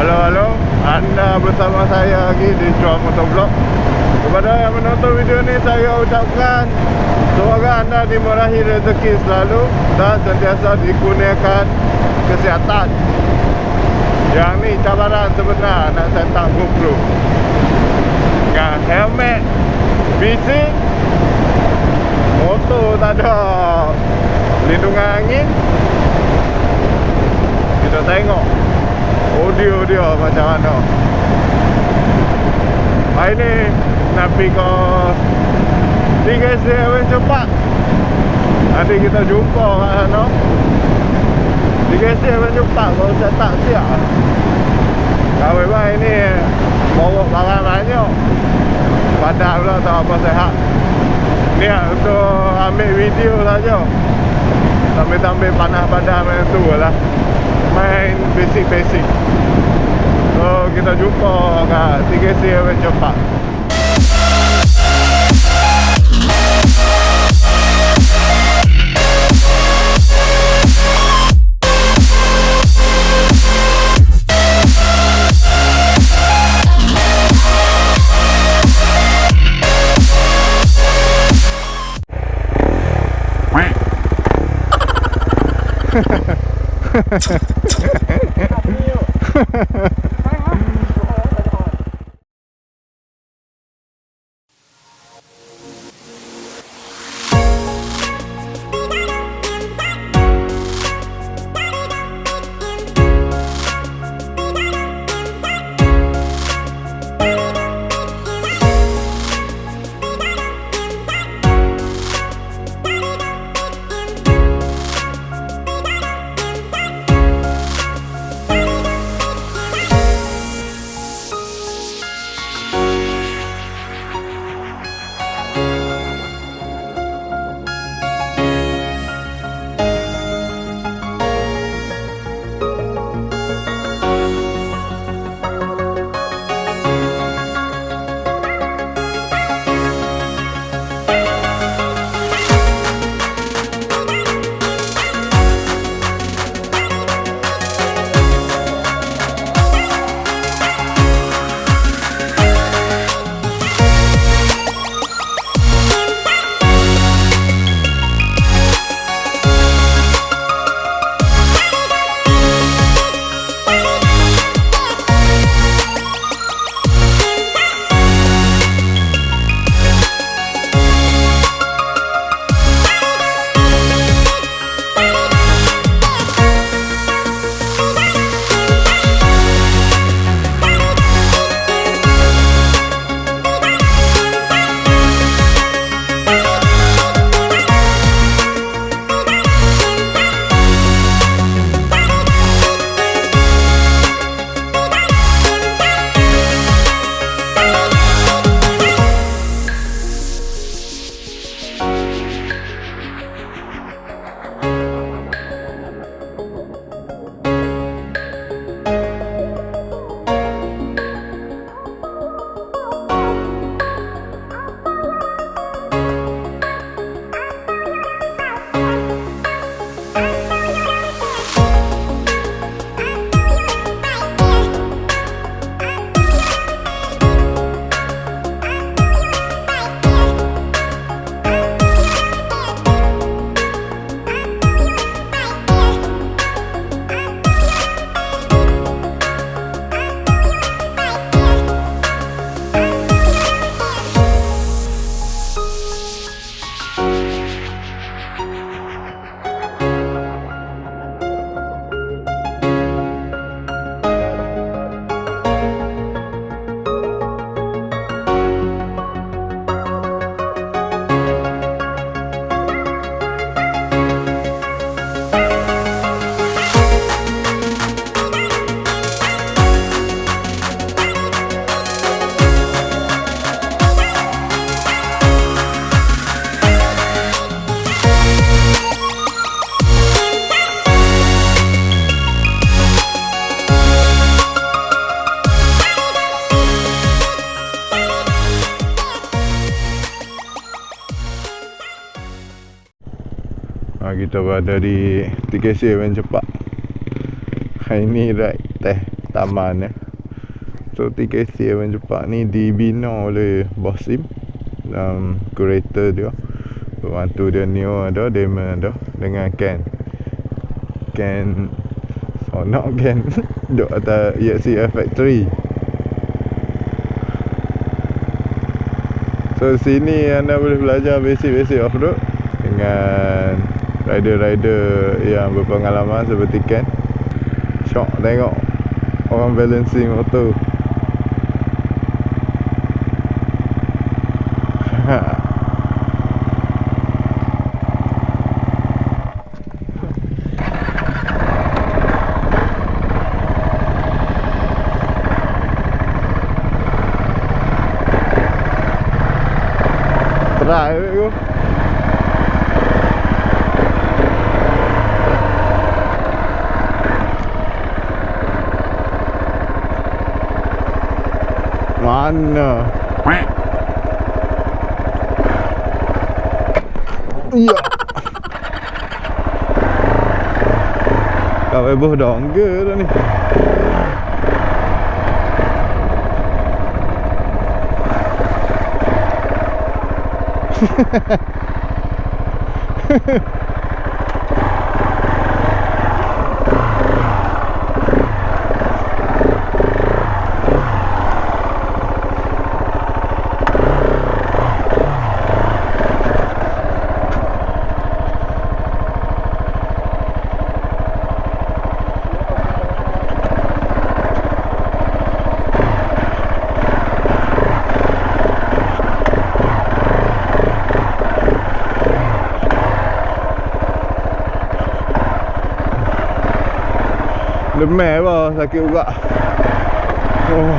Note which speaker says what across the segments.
Speaker 1: Halo, anda bersama saya lagi di MOTOVLOG. Kepada yang menonton video ini, saya ucapkan semoga anda dimurahi rezeki selalu dan sentiasa dikurniakan kesihatan. Yang ni cabaran sebenar nak setap GoPro dengan helmet bising, motor tak ada lindungan angin. Kita tengok audio dia macam mana. Hari ni nak pergi ke TKC Adventure Park. Nanti kita jumpa kat sana. TKC Adventure Park kalau saya tak siap. Kalau memang ini bawa barang banyak, padat pula tak apa sihat. Niat untuk ambil video saja, sambil-sambil panas badan macam tu lah, main basic-basic. So kita jumpa kat TKC Adventure Park. Kita berada di TKC Adventure Park. Hari ni ride test taman So TKC Adventure Park ni dibina oleh Bos Sim dan kurator dia. Pembantu dia Neo ada, Damon ada, dengan Ken sonok Ken duduk atas iaitu factory. So sini anda boleh belajar basic offroad dengan rider-rider yang berpengalaman seperti Ken. Syok tengok orang balancing motor. Try aku. Mana? Iya. Kau heboh dong ke dah ni? Lemah bah, sakit juga. Oh.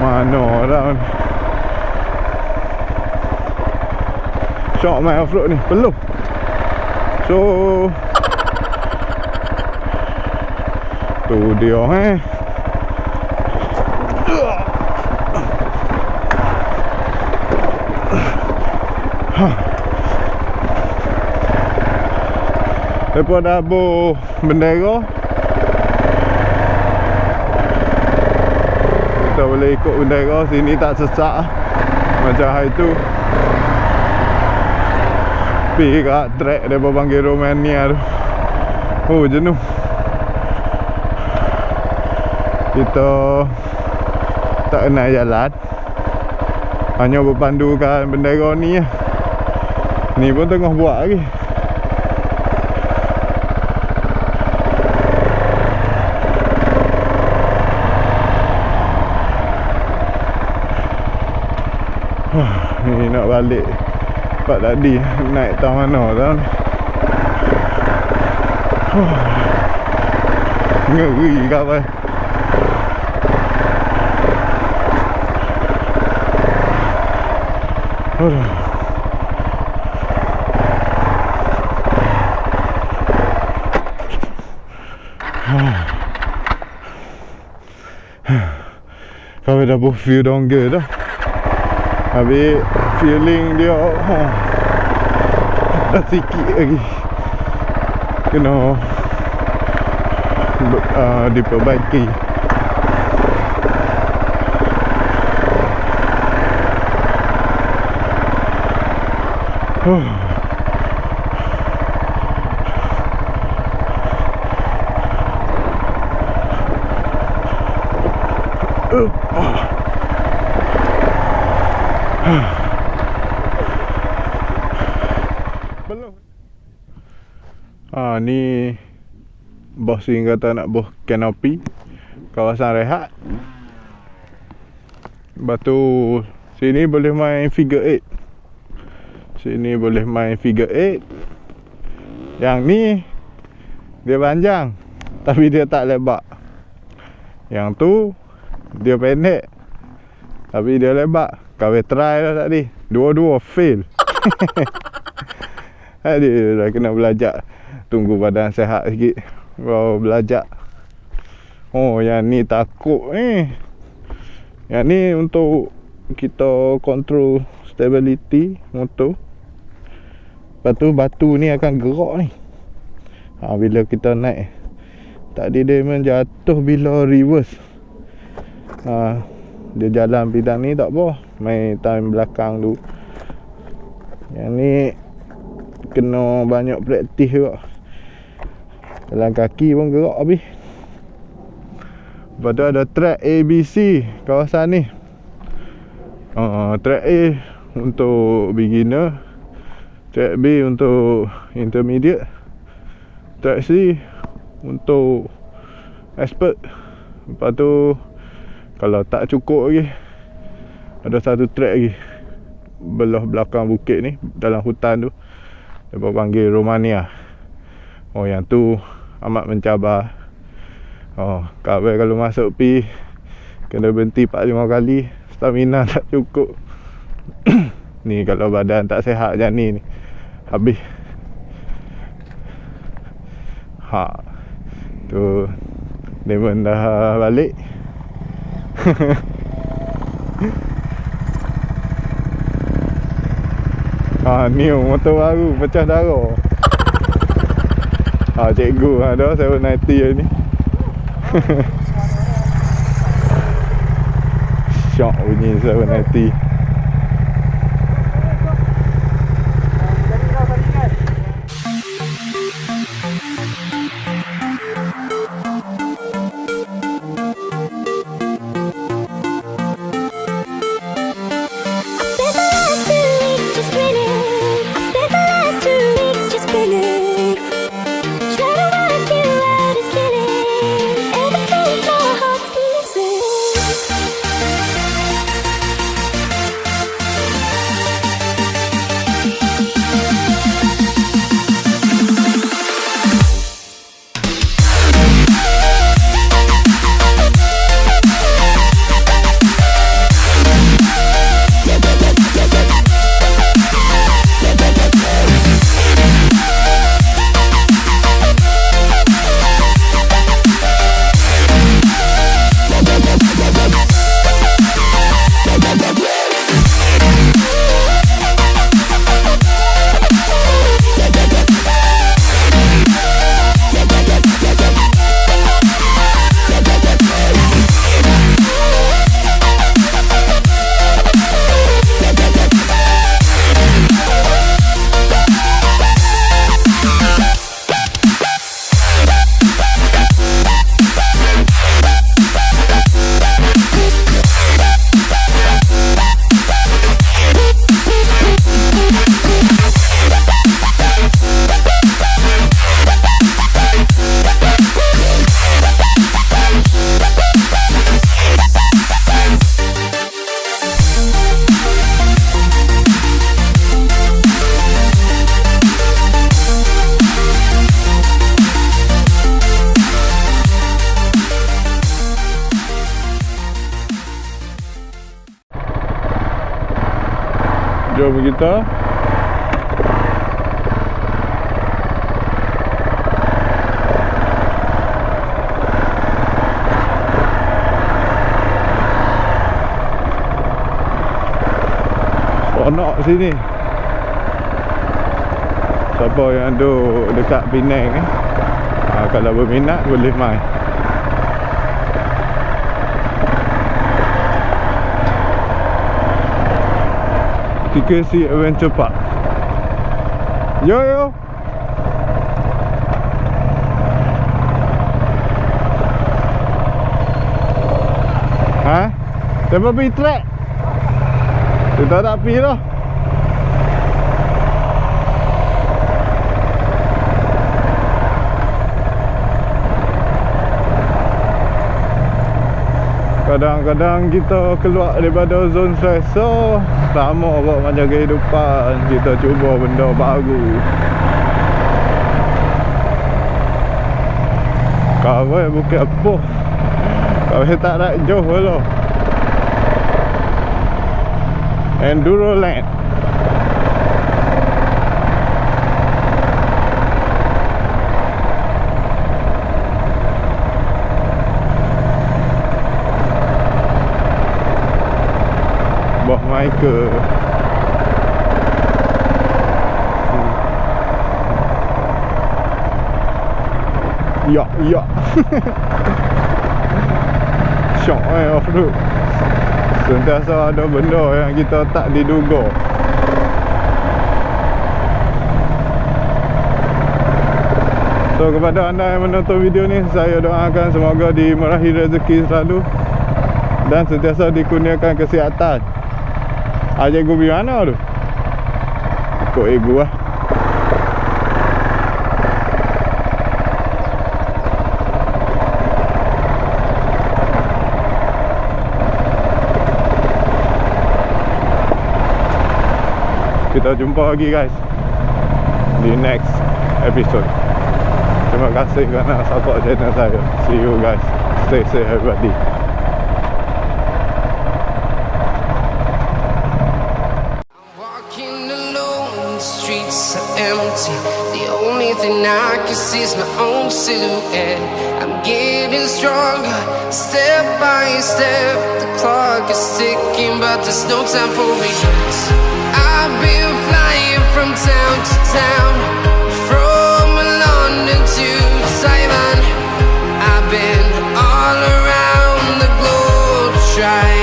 Speaker 1: Mana orang syok main offroad ni, peluh. So tu dia lepas dah habis bendera, kita boleh ikut bendera. Sini tak sesak macam hari tu. Pergi kat track dia panggil Romania tu. Oh jenuh. Kita tak kenal jalan, hanya berpandukan bendera ni lah. Ni pun tengah buat lagi. Ni nak balik tempat tadi, naik taman mana tau ni. Ngeri kawan. Kau dah buat feel dongger dah. Habis feeling dia dah sikit lagi kena diperbaiki. Belum. Ni bos ni kata nak buat kanopi, kawasan rehat. Lepas tu sini boleh main figure 8. Sini boleh main figure 8. Yang ni dia panjang tapi dia tak lebar. Yang tu dia pendek tapi dia lebar. Kau try dah tadi, dua-dua fail. Aduh, dah kena belajar. Tunggu badan sihat sikit baru belajar. Oh, yang ni takut ni. Yang ni untuk kita control stability motor. Lepas tu batu ni akan gerak ni. Bila kita naik Tadi Damon jatuh bila reverse. Dia jalan bidang ni tak apa, main time belakang tu. Yang ni kena banyak praktis juga. Jalan kaki pun gerak habis. Lepas tu ada track ABC kawasan ni. Track A untuk beginner, track B untuk intermediate, track C untuk expert. Lepas tu kalau tak cukup lagi, ada satu track lagi belah belakang bukit ni, dalam hutan tu, dia panggil Romania. Yang tu amat mencabar. Kabel kalau masuk pi kena berhenti 4-5 kali, stamina tak cukup. Ni kalau badan tak sihat macam ni habis. Tu Damon dah balik. New motor baru pecah darah. Cikgu ada 790 ni. Syok bunyi 790. Jom kita. Seronok sini. Siapa yang duduk dekat Penang kalau berminat boleh main. TKC Adventure Park. Yo. Siapa pergi track? Kita tak pergi dah. Kadang-kadang kita keluar daripada zon selesa, sama kot macam kehidupan. Kita cuba benda baru. Kawai bukit apa? Kawai tak nak jauh lah. Enduro Land. Michael. Ya, ya. Syok offroad. Sentiasa ada benda yang kita tak diduga. So kepada anda yang menonton video ni, saya doakan semoga dimerahi rezeki selalu dan sentiasa dikurniakan kesihatan. Aja gue pergi mana tu? Ikut ego lah. Kita jumpa lagi guys di next episode. Terima kasih kerana support channel saya. See you guys. Stay safe everybody.
Speaker 2: Walking alone, the streets are empty. The only thing I can see is my own silhouette. I'm getting stronger, step by step. The clock is ticking, but there's no time for regrets. I've been flying from town to town, from London to Taiwan. I've been all around the globe trying